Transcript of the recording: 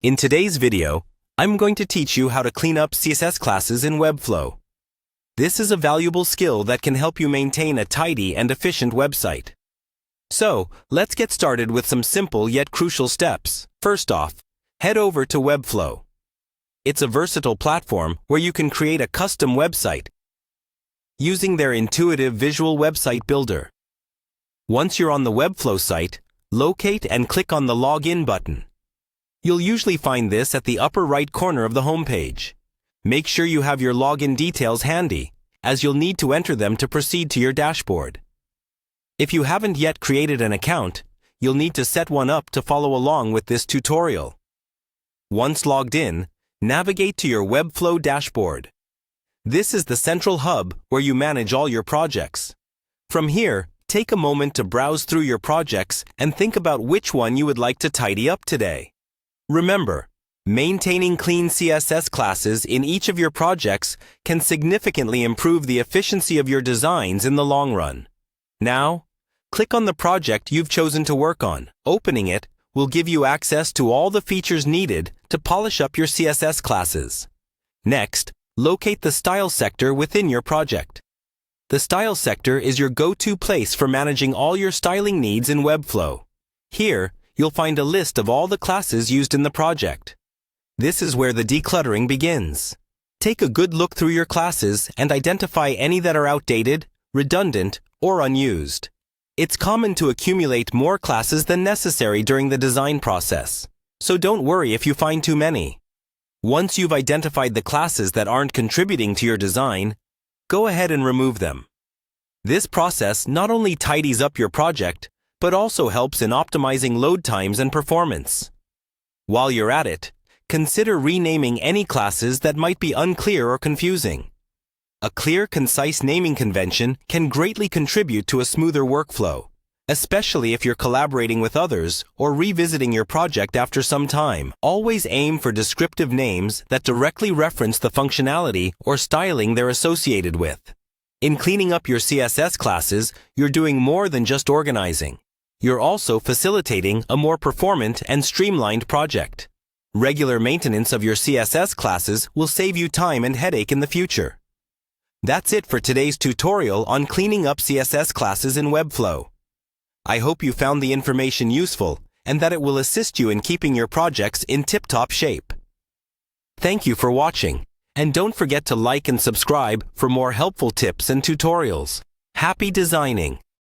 In today's video, I'm going to teach you how to clean up CSS classes in Webflow. This is a valuable skill that can help you maintain a tidy and efficient website. So, let's get started with some simple yet crucial steps. First off, head over to Webflow. It's a versatile platform where you can create a custom website using their intuitive visual website builder. Once you're on the Webflow site, locate and click on the Login button. You'll usually find this at the upper right corner of the homepage. Make sure you have your login details handy, as you'll need to enter them to proceed to your dashboard. If you haven't yet created an account, you'll need to set one up to follow along with this tutorial. Once logged in, navigate to your Webflow dashboard. This is the central hub where you manage all your projects. From here, take a moment to browse through your projects and think about which one you would like to tidy up today. Remember, maintaining clean CSS classes in each of your projects can significantly improve the efficiency of your designs in the long run. Now, click on the project you've chosen to work on. Opening it will give you access to all the features needed to polish up your CSS classes. Next, locate the Style sector within your project. The Style sector is your go-to place for managing all your styling needs in Webflow. Here, you'll find a list of all the classes used in the project. This is where the decluttering begins. Take a good look through your classes and identify any that are outdated, redundant, or unused. It's common to accumulate more classes than necessary during the design process, so don't worry if you find too many. Once you've identified the classes that aren't contributing to your design, go ahead and remove them. This process not only tidies up your project, but also helps in optimizing load times and performance. While you're at it, consider renaming any classes that might be unclear or confusing. A clear, concise naming convention can greatly contribute to a smoother workflow, especially if you're collaborating with others or revisiting your project after some time. Always aim for descriptive names that directly reference the functionality or styling they're associated with. In cleaning up your CSS classes, you're doing more than just organizing. You're also facilitating a more performant and streamlined project. Regular maintenance of your CSS classes will save you time and headache in the future. That's it for today's tutorial on cleaning up CSS classes in Webflow. I hope you found the information useful and that it will assist you in keeping your projects in tip-top shape. Thank you for watching, and don't forget to like and subscribe for more helpful tips and tutorials. Happy designing!